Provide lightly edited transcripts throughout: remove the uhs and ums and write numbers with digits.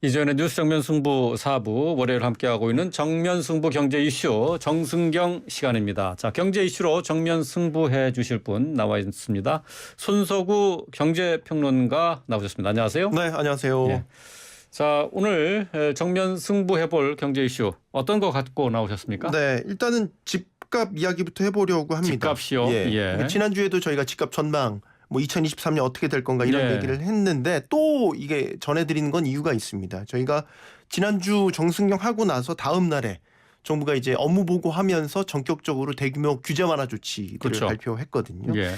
이전에 뉴스 정면 승부 4부 월요일 함께하고 있는 정면 승부 경제 이슈 정승경 시간입니다. 자, 경제 이슈로 정면 승부해 주실 분 나와 있습니다. 손석구 경제평론가 나오셨습니다. 안녕하세요. 네, 안녕하세요. 예. 자, 오늘 정면 승부해볼 경제 이슈 어떤 거 갖고 나오셨습니까? 네, 일단은 집값 이야기부터 해보려고 합니다. 집값이요? 예. 지난주에도 저희가 집값 전망 뭐 2023년 어떻게 될 건가 이런 예. 얘기를 했는데 또 이게 전해드리는 건 이유가 있습니다. 저희가 지난주 정승경 하고 나서 다음 날에 정부가 이제 업무 보고하면서 전격적으로 대규모 규제 완화 조치를 그렇죠. 발표했거든요. 예.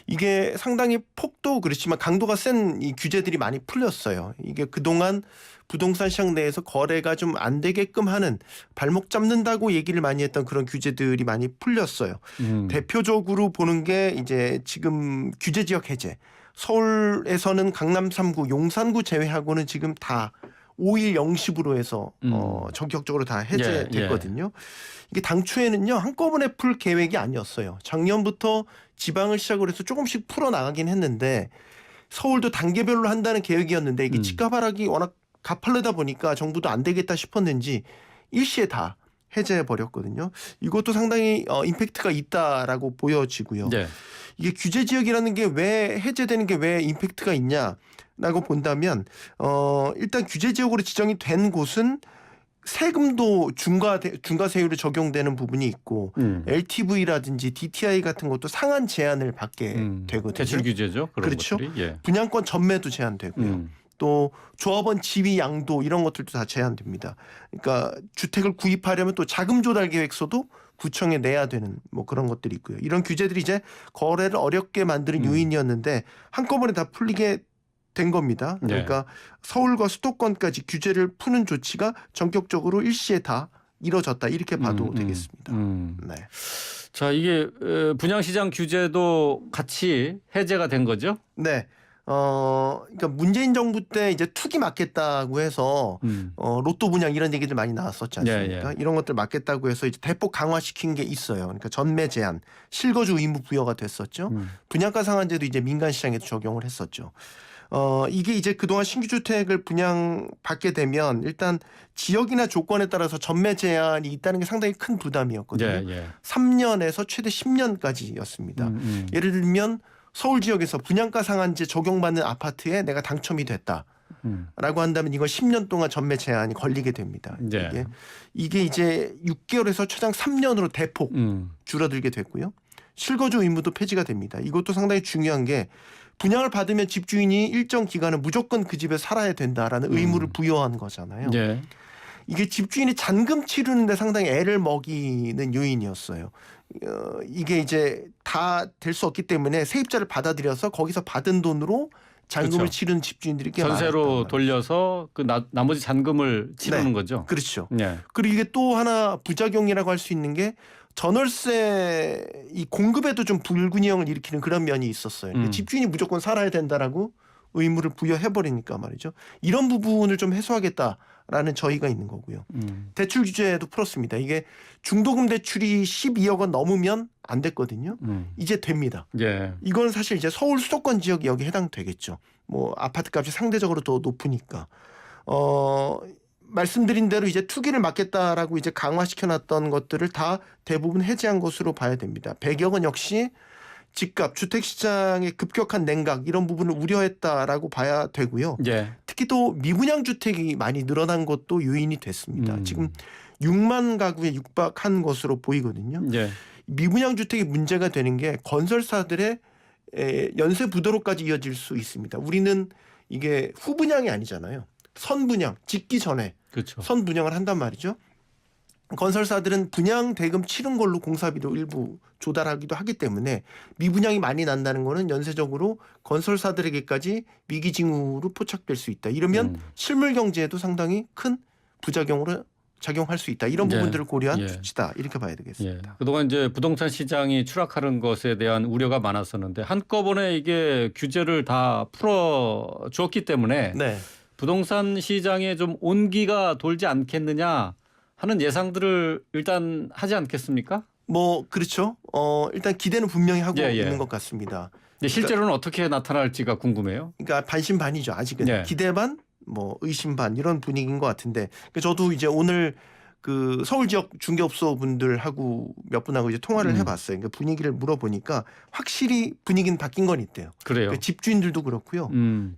이게 상당히 폭도 그렇지만 강도가 센 이 규제들이 많이 풀렸어요. 이게 그동안 부동산 시장 내에서 거래가 좀 안 되게끔 하는 발목 잡는다고 얘기를 많이 했던 그런 규제들이 많이 풀렸어요. 대표적으로 보는 게 이제 지금 규제 지역 해제. 서울에서는 강남 3구, 용산구 제외하고는 지금 다 5일 0시부로 해서 전격적으로 다 해제됐거든요. 이게 당초에는요 한꺼번에 풀 계획이 아니었어요. 작년부터 지방을 시작으로 해서 조금씩 풀어나가긴 했는데 서울도 단계별로 한다는 계획이었는데 이게 집값 하락이 워낙 가팔르다 보니까 정부도 안 되겠다 싶었는지 일시에 다 해제해버렸거든요. 이것도 상당히 임팩트가 있다라고 보여지고요. 네. 이게 규제 지역이라는 게 왜 해제되는 게 왜 임팩트가 있냐라고 본다면 일단 규제 지역으로 지정이 된 곳은 세금도 중과세율이 적용되는 부분이 있고 LTV라든지 DTI 같은 것도 상한 제한을 받게 되거든요. 대출 규제죠. 그런 그렇죠. 것들이. 예. 분양권 전매도 제한되고요. 또 조합원 지위 양도 이런 것들도 다 제한됩니다. 그러니까 주택을 구입하려면 또 자금 조달 계획서도 구청에 내야 되는 뭐 그런 것들이 있고요. 이런 규제들이 이제 거래를 어렵게 만드는 요인이었는데 한꺼번에 다 풀리게 된 겁니다. 그러니까 서울과 수도권까지 규제를 푸는 조치가 전격적으로 일시에 다 이뤄졌다 이렇게 봐도 되겠습니다. 네. 자, 이게 분양시장 규제도 같이 해제가 된 거죠? 네. 그러니까 문재인 정부 때 이제 투기 막겠다고 해서 로또 분양 이런 얘기들 많이 나왔었지 않습니까? 이런 것들 막겠다고 해서 이제 대폭 강화시킨 게 있어요. 그러니까 전매 제한, 실거주 의무 부여가 됐었죠. 분양가 상한제도 이제 민간 시장에도 적용을 했었죠. 이게 이제 그동안 신규 주택을 분양받게 되면 일단 지역이나 조건에 따라서 전매 제한이 있다는 게 상당히 큰 부담이었거든요. 3년에서 최대 10년까지였습니다. 예를 들면 서울 지역에서 분양가 상한제 적용받는 아파트에 내가 당첨이 됐다라고 한다면 이건 10년 동안 전매 제한이 걸리게 됩니다. 이게 이제 6개월에서 최장 3년으로 대폭 줄어들게 됐고요. 실거주 의무도 폐지가 됩니다. 이것도 상당히 중요한 게 분양을 받으면 집주인이 일정 기간은 무조건 그 집에 살아야 된다라는 의무를 부여한 거잖아요. 이게 집주인이 잔금 치르는데 상당히 애를 먹이는 요인이었어요. 이게 이제 다 될 수 없기 때문에 세입자를 받아들여서 거기서 받은 돈으로 잔금을 그렇죠. 치르는 집주인들이 꽤 많았단 전세로 말이에요. 돌려서 그 나머지 잔금을 치르는 거죠. 그렇죠. 네. 그리고 이게 또 하나 부작용이라고 할 수 있는 게 전월세 이 공급에도 좀 불균형을 일으키는 그런 면이 있었어요. 그러니까 집주인이 무조건 살아야 된다라고 의무를 부여해버리니까 말이죠. 이런 부분을 좀 해소하겠다라는 저희가 있는 거고요. 대출 규제도 풀었습니다. 이게 중도금 대출이 12억 원 넘으면 안 됐거든요. 이제 됩니다. 이건 사실 이제 서울 수도권 지역이 여기 해당되겠죠. 뭐 아파트 값이 상대적으로 더 높으니까. 말씀드린 대로 이제 투기를 막겠다라고 이제 강화시켜놨던 것들을 다 대부분 해제한 것으로 봐야 됩니다. 100여 원 역시 집값, 주택시장의 급격한 냉각 이런 부분을 우려했다라고 봐야 되고요. 특히 또 미분양 주택이 많이 늘어난 것도 요인이 됐습니다. 지금 6만 가구에 육박한 것으로 보이거든요. 미분양 주택이 문제가 되는 게 건설사들의 연쇄 부도로까지 이어질 수 있습니다. 우리는 이게 후분양이 아니잖아요. 선분양, 짓기 전에 선분양을 한단 말이죠. 건설사들은 분양 대금 치른 걸로 공사비도 일부 조달하기도 하기 때문에 미분양이 많이 난다는 거는 연쇄적으로 건설사들에게까지 위기징후로 포착될 수 있다. 이러면 실물 경제에도 상당히 큰 부작용으로 작용할 수 있다. 이런 부분들을 고려한 조치다. 이렇게 봐야 되겠습니다. 그동안 이제 부동산 시장이 추락하는 것에 대한 우려가 많았었는데 한꺼번에 이게 규제를 다 풀어 주었기 때문에 부동산 시장에 좀 온기가 돌지 않겠느냐 하는 예상들을 일단 하지 않겠습니까? 뭐 그렇죠. 일단 기대는 분명히 하고 있는 것 같습니다. 실제로는 어떻게 나타날지가 궁금해요. 그러니까 반신반의죠. 아직은 기대 반 뭐 의심 반 이런 분위기인 것 같은데 저도 이제 오늘 그 서울 지역 중개업소 분들하고 몇 분하고 이제 통화를 해봤어요. 그러니까 분위기를 물어보니까 확실히 분위기는 바뀐 건 있대요. 그래요. 그러니까 집주인들도 그렇고요.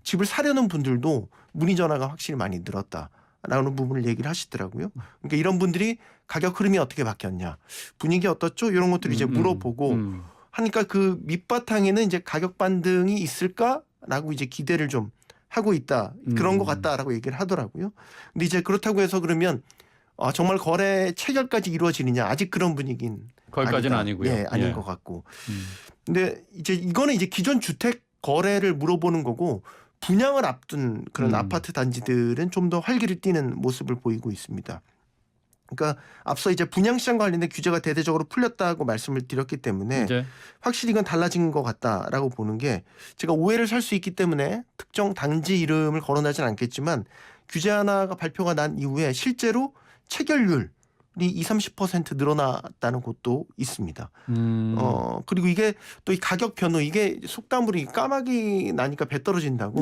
집을 사려는 분들도 문의 전화가 확실히 많이 늘었다라는 부분을 얘기를 하시더라고요. 그러니까 이런 분들이 가격 흐름이 어떻게 바뀌었냐, 분위기 어떻죠? 이런 것들을 이제 물어보고 하니까 그 밑바탕에는 이제 가격 반등이 있을까라고 이제 기대를 좀 하고 있다. 그런 것 같다라고 얘기를 하더라고요. 근데 이제 그렇다고 해서 그러면 정말 거래 체결까지 이루어지느냐, 아직 그런 분위기는 거기까지는 아니고요. 네, 아닌 것 같고. 근데 이제 이거는 이제 기존 주택 거래를 물어보는 거고 분양을 앞둔 그런 아파트 단지들은 좀 더 활기를 띠는 모습을 보이고 있습니다. 그러니까 앞서 이제 분양시장 관련된 규제가 대대적으로 풀렸다고 말씀을 드렸기 때문에 확실히 이건 달라진 것 같다라고 보는 게, 제가 오해를 살 수 있기 때문에 특정 단지 이름을 거론하진 않겠지만 규제 하나가 발표가 난 이후에 실제로 체결률이 20-30% 늘어났다는 곳도 있습니다. 그리고 이게 또 이 가격 변호, 이게 속담으로 까마귀 나니까 배 떨어진다고.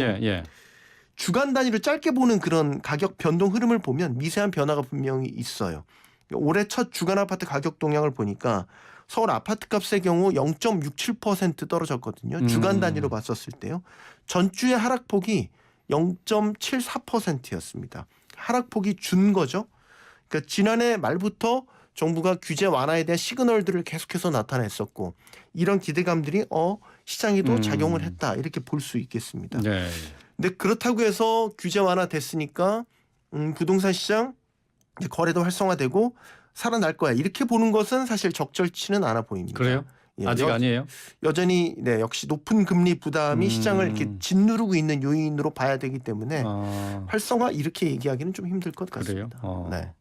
주간 단위로 짧게 보는 그런 가격 변동 흐름을 보면 미세한 변화가 분명히 있어요. 올해 첫 주간 아파트 가격 동향을 보니까 서울 아파트 값의 경우 0.67% 떨어졌거든요. 주간 단위로 봤었을 때요. 전주의 하락폭이 0.74%였습니다. 하락폭이 준 거죠. 그러니까 지난해 말부터 정부가 규제 완화에 대한 시그널들을 계속해서 나타냈었고, 이런 기대감들이 시장에도 작용을 했다, 이렇게 볼 수 있겠습니다. 네. 근데 그렇다고 해서 규제 완화됐으니까 부동산 시장 거래도 활성화되고 살아날 거야, 이렇게 보는 것은 사실 적절치는 않아 보입니다. 그래요? 아직 아니에요? 여전히 역시 높은 금리 부담이 시장을 이렇게 짓누르고 있는 요인으로 봐야 되기 때문에 활성화 이렇게 얘기하기는 좀 힘들 것 같습니다. 그래요? 네.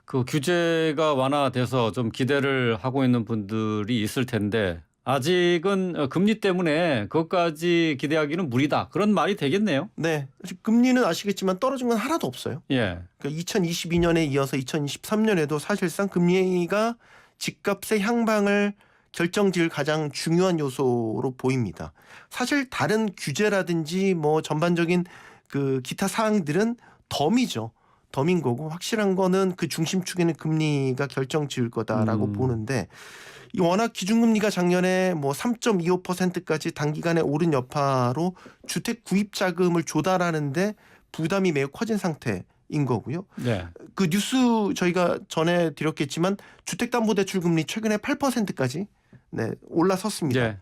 그 규제가 완화돼서 좀 기대를 하고 있는 분들이 있을 텐데 아직은 금리 때문에 그것까지 기대하기는 무리다, 그런 말이 되겠네요. 네. 금리는 아시겠지만 떨어진 건 하나도 없어요. 예. 그러니까 2022년에 이어서 2023년에도 사실상 금리가 집값의 향방을 결정지을 가장 중요한 요소로 보입니다. 사실 다른 규제라든지 뭐 전반적인 그 기타 사항들은 덤이죠. 덤인 거고, 확실한 거는 그 중심축에는 금리가 결정지을 거다라고 보는데, 이 워낙 기준금리가 작년에 뭐 3.25%까지 단기간에 오른 여파로 주택 구입 자금을 조달하는데 부담이 매우 커진 상태인 거고요. 네. 그 뉴스 저희가 전해 드렸겠지만 주택담보대출 금리 최근에 8%까지 올라섰습니다. 네.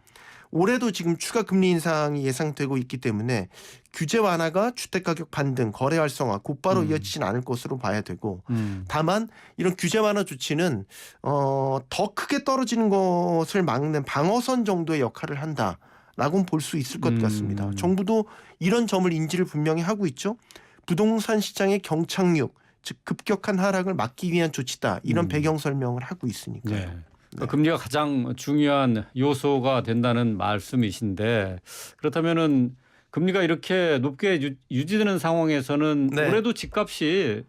올해도 지금 추가 금리 인상이 예상되고 있기 때문에 규제 완화가 주택가격 반등, 거래 활성화 곧바로 이어지진 않을 것으로 봐야 되고, 다만 이런 규제 완화 조치는 더 크게 떨어지는 것을 막는 방어선 정도의 역할을 한다라고는 볼 수 있을 것 같습니다. 정부도 이런 점을 인지를 분명히 하고 있죠. 부동산 시장의 경착륙, 즉 급격한 하락을 막기 위한 조치다, 이런 배경 설명을 하고 있으니까요. 네. 그러니까 금리가 가장 중요한 요소가 된다는 말씀이신데, 그렇다면은 금리가 이렇게 높게 유지되는 상황에서는 올해도 집값이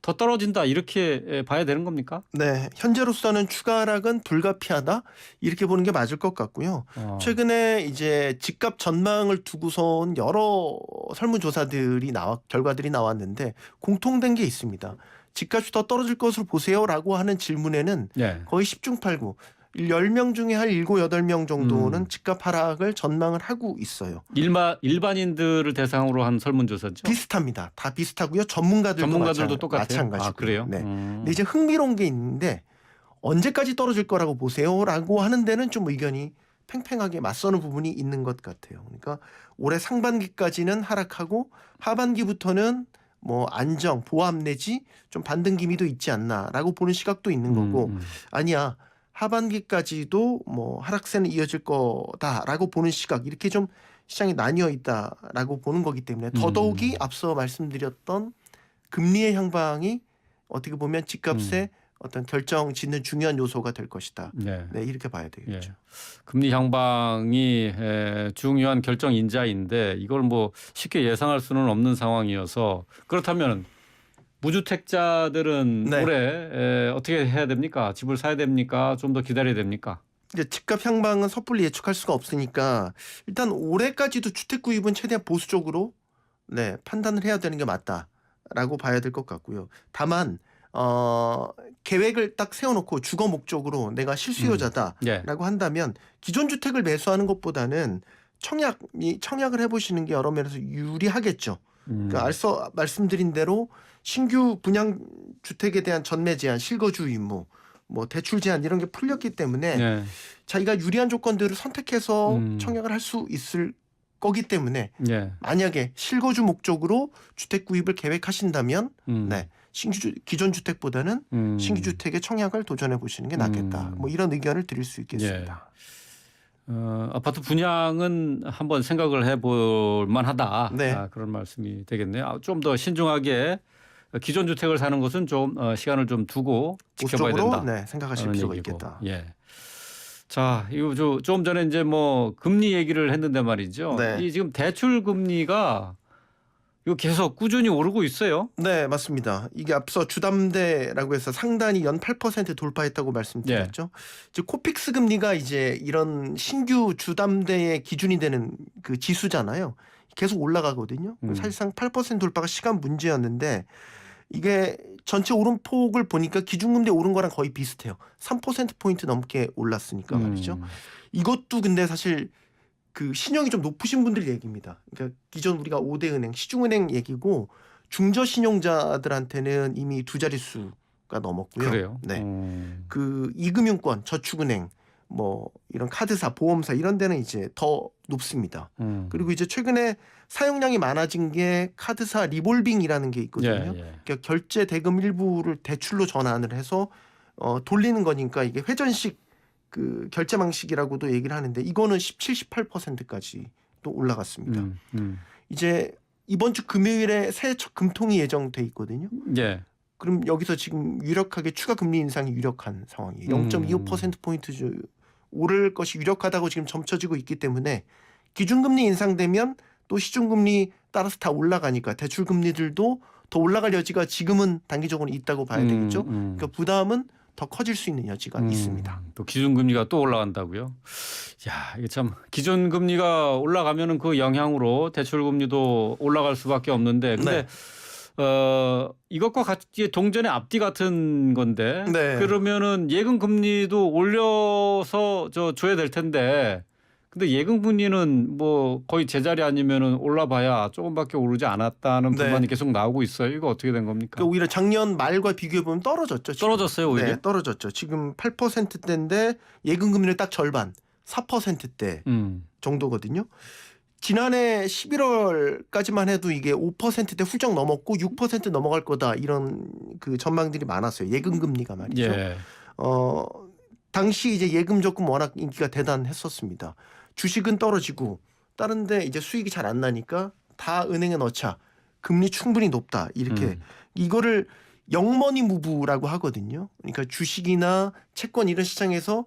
더 떨어진다, 이렇게 봐야 되는 겁니까? 네, 현재로서는 추가 하락은 불가피하다, 이렇게 보는 게 맞을 것 같고요. 최근에 이제 집값 전망을 두고선 여러 설문조사들이 결과들이 나왔는데 공통된 게 있습니다. 집값이 더 떨어질 것으로 보세요라고 하는 질문에는 거의 10중 8구 10명 중에 한 7, 8명 정도는 집값 하락을 전망을 하고 있어요. 일반인들을 대상으로 한 설문조사죠? 비슷합니다. 다 비슷하고요. 전문가들도 똑같아요? 마찬가지고. 아, 그래요? 네. 근데 이제 흥미로운 게 있는데, 언제까지 떨어질 거라고 보세요라고 하는 데는 좀 의견이 팽팽하게 맞서는 부분이 있는 것 같아요. 그러니까 올해 상반기까지는 하락하고 하반기부터는 뭐 안정, 보합 내지 좀 반등 기미도 있지 않나라고 보는 시각도 있는 거고, 아니야 하반기까지도 뭐 하락세는 이어질 거다라고 보는 시각, 이렇게 좀 시장이 나뉘어 있다라고 보는 거기 때문에 더더욱이 앞서 말씀드렸던 금리의 향방이 어떻게 보면 집값에 어떤 결정 짓는 중요한 요소가 될 것이다. 네, 이렇게 봐야 되겠죠. 금리 향방이 중요한 결정 인자인데 이걸 뭐 쉽게 예상할 수는 없는 상황이어서, 그렇다면 무주택자들은 올해 어떻게 해야 됩니까? 집을 사야 됩니까? 좀 더 기다려야 됩니까? 이제 집값 향방은 섣불리 예측할 수가 없으니까 일단 올해까지도 주택 구입은 최대한 보수적으로 네, 판단을 해야 되는 게 맞다라고 봐야 될 것 같고요. 다만 계획을 딱 세워놓고 주거 목적으로 내가 실수요자다라고 예. 한다면 기존 주택을 매수하는 것보다는 청약을 해보시는 게 여러 면에서 유리하겠죠. 그러니까 앞서 말씀드린 대로 신규 분양 주택에 대한 전매 제한, 실거주 의무, 뭐 대출 제한 이런 게 풀렸기 때문에 예. 자기가 유리한 조건들을 선택해서 청약을 할 수 있을 거기 때문에 예. 만약에 실거주 목적으로 주택 구입을 계획하신다면 네, 기존 주택보다는 신규 주택의 청약을 도전해 보시는 게 낫겠다. 뭐 이런 의견을 드릴 수 있겠습니다. 예. 아파트 분양은 한번 생각을 해볼 만하다. 네. 그런 말씀이 되겠네요. 좀 더 신중하게 기존 주택을 사는 것은 좀 시간을 좀 두고 지켜봐야 된다. 네, 생각하실 필요가 있겠다. 예. 자, 이거 좀 전에 이제 뭐 금리 얘기를 했는데 말이죠. 네. 이 지금 대출 금리가 이거 계속 꾸준히 오르고 있어요. 네, 맞습니다. 이게 앞서 주담대라고 해서 상단이 연 8% 돌파했다고 말씀드렸죠. 이제 코픽스 금리가 이제 이런 신규 주담대의 기준이 되는 그 지수잖아요. 계속 올라가거든요. 사실상 8% 돌파가 시간 문제였는데 이게 전체 오름폭을 보니까 기준금리 오른 거랑 거의 비슷해요. 3%포인트 넘게 올랐으니까 말이죠. 이것도 근데 사실 그 신용이 좀 높으신 분들 얘기입니다. 그러니까 기존 우리가 5대 은행, 시중은행 얘기고 중저신용자들한테는 이미 두 자릿수가 넘었고요. 그래요? 네. 그 이금융권, 저축은행, 뭐 이런 카드사, 보험사 이런 데는 이제 더 높습니다. 그리고 이제 최근에 사용량이 많아진 게 카드사 리볼빙이라는 게 있거든요. 그러니까 결제 대금 일부를 대출로 전환을 해서 돌리는 거니까 이게 회전식 그 결제 방식이라고도 얘기를 하는데 이거는 17, 18%까지 또 올라갔습니다. 이제 이번 주 금요일에 새해 첫 금통이 예정돼 있거든요. 예. 그럼 여기서 지금 유력하게 추가 금리 인상이 유력한 상황이에요. 0.25%포인트 오를 것이 유력하다고 지금 점쳐지고 있기 때문에 기준금리 인상되면 또 시중금리 따라서 다 올라가니까 대출금리들도 더 올라갈 여지가 지금은 단기적으로 있다고 봐야 되겠죠. 그러니까 부담은 더 커질 수 있는 여지가 있습니다. 또 기준금리가 또 올라간다고요? 야, 이게 참 기준금리가 올라가면은 그 영향으로 대출금리도 올라갈 수밖에 없는데 근데 이것과 같이 동전의 앞뒤 같은 건데 그러면은 예금 금리도 올려서 줘야 될 텐데 근데 예금 금리는 뭐 거의 제자리 아니면은 올라봐야 조금밖에 오르지 않았다는 불만이 계속 나오고 있어요. 이거 어떻게 된 겁니까? 그러니까 오히려 작년 말과 비교해 보면 떨어졌죠. 지금. 떨어졌어요, 오히려? 네, 떨어졌죠. 지금 8%대인데 예금 금리는 딱 절반, 4%대 정도거든요. 지난해 11월까지만 해도 이게 5%대 훌쩍 넘었고 6% 넘어갈 거다 이런 그 전망들이 많았어요. 예금 금리가 말이죠. 당시 이제 예금 적금 워낙 인기가 대단했었습니다. 주식은 떨어지고 다른데 이제 수익이 잘 안 나니까 다 은행에 넣자. 금리 충분히 높다. 이렇게 이거를 영머니 무브라고 하거든요. 그러니까 주식이나 채권 이런 시장에서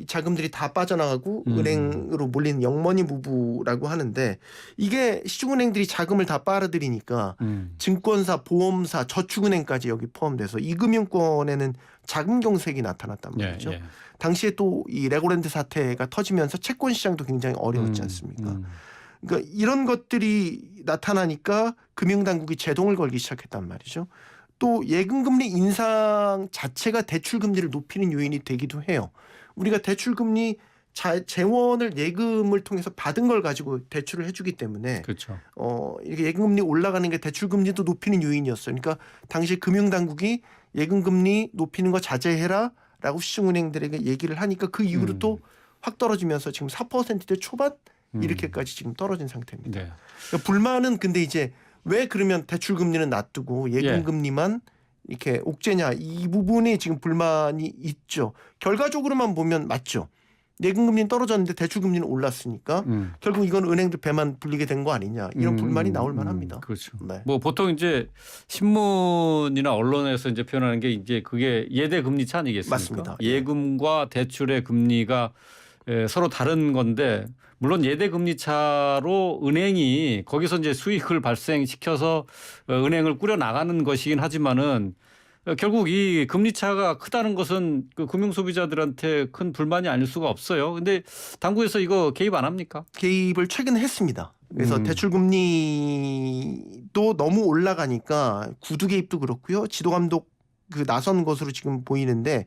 자금들이 다 빠져나가고 은행으로 몰리는 영머니 무브라고 하는데 이게 시중은행들이 자금을 다 빨아들이니까 증권사, 보험사, 저축은행까지 여기 포함돼서 이금융권에는 자금 경색이 나타났단 말이죠. 당시에 또 이 레고랜드 사태가 터지면서 채권 시장도 굉장히 어려웠지 않습니까? 그러니까 이런 것들이 나타나니까 금융당국이 제동을 걸기 시작했단 말이죠. 또 예금금리 인상 자체가 대출금리를 높이는 요인이 되기도 해요. 우리가 대출금리 재원을 예금을 통해서 받은 걸 가지고 대출을 해주기 때문에 그렇죠. 이렇게 예금금리 올라가는 게 대출금리도 높이는 요인이었어요. 그러니까 당시 금융당국이 예금금리 높이는 거 자제해라라고 시중은행들에게 얘기를 하니까 그 이후로 또 확 떨어지면서 지금 4%대 초반 이렇게까지 지금 떨어진 상태입니다. 그러니까 불만은 근데 이제 왜 그러면 대출금리는 놔두고 예금금리만 이렇게 옥죄냐 이 부분이 지금 불만이 있죠. 결과적으로만 보면 맞죠. 예금금리는 떨어졌는데 대출금리는 올랐으니까 결국 이건 은행들 배만 불리게 된 거 아니냐 이런 불만이 나올 만합니다. 그렇죠. 네. 뭐 보통 이제 신문이나 언론에서 이제 표현하는 게 이제 그게 예대 금리차 아니겠습니까? 맞습니다. 예금과 대출의 금리가 서로 다른 건데 물론 예대 금리차로 은행이 거기서 이제 수익을 발생시켜서 은행을 꾸려 나가는 것이긴 하지만은 결국 이 금리 차가 크다는 것은 그 금융 소비자들한테 큰 불만이 아닐 수가 없어요. 근데 당국에서 이거 개입 안 합니까? 개입을 최근에 했습니다. 그래서 대출금리도 너무 올라가니까 구두 개입도 그렇고요. 지도감독 그 나선 것으로 지금 보이는데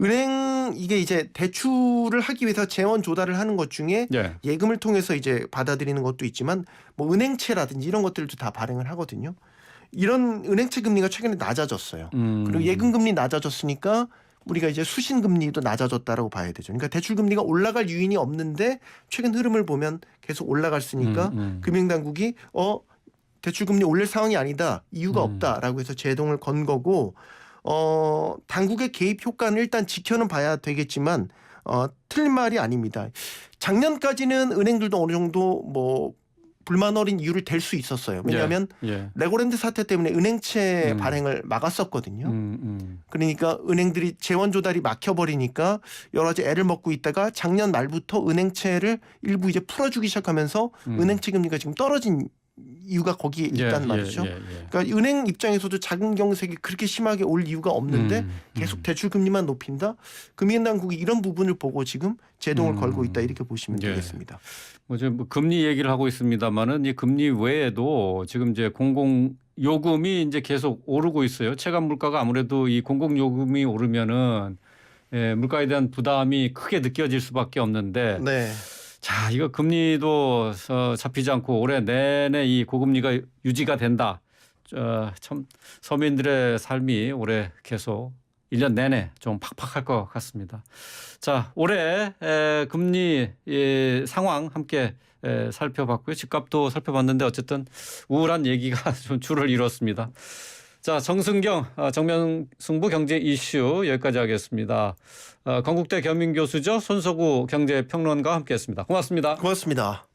은행 이게 이제 대출을 하기 위해서 재원 조달을 하는 것 중에 예. 예금을 통해서 이제 받아들이는 것도 있지만 뭐 은행채라든지 이런 것들도 다 발행을 하거든요. 이런 은행채 금리가 최근에 낮아졌어요. 그리고 예금 금리 낮아졌으니까 우리가 이제 수신 금리도 낮아졌다라고 봐야 되죠. 그러니까 대출 금리가 올라갈 유인이 없는데 최근 흐름을 보면 계속 올라갔으니까 금융당국이 대출 금리 올릴 상황이 아니다. 이유가 없다라고 해서 제동을 건 거고 당국의 개입 효과는 일단 지켜는 봐야 되겠지만 틀린 말이 아닙니다. 작년까지는 은행들도 어느 정도 뭐 불만 어린 이유를 댈 수 있었어요. 왜냐하면 레고랜드 사태 때문에 은행채 발행을 막았었거든요. 그러니까 은행들이 재원 조달이 막혀버리니까 여러 가지 애를 먹고 있다가 작년 말부터 은행채를 일부 이제 풀어주기 시작하면서 은행채 금리가 지금 떨어진 이유가 거기에 있단 말이죠. 그러니까 은행 입장에서도 작은 경색이 그렇게 심하게 올 이유가 없는데 계속 대출 금리만 높인다. 금융당국이 이런 부분을 보고 지금 제동을 걸고 있다 이렇게 보시면 되겠습니다. 뭐 금리 얘기를 하고 있습니다만은 이 금리 외에도 지금 이제 공공 요금이 이제 계속 오르고 있어요. 체감 물가가 아무래도 이 공공 요금이 오르면은 물가에 대한 부담이 크게 느껴질 수밖에 없는데. 네. 자, 이거 금리도 잡히지 않고 올해 내내 이 고금리가 유지가 된다. 참 서민들의 삶이 올해 계속 1년 내내 좀 팍팍할 것 같습니다. 자, 올해 금리 상황 함께 살펴봤고요. 집값도 살펴봤는데 어쨌든 우울한 얘기가 좀 줄을 이뤘습니다. 자, 정승경 정면승부 경제 이슈 여기까지 하겠습니다. 건국대 겸임교수죠. 손석우 경제평론가와 함께했습니다. 고맙습니다. 고맙습니다.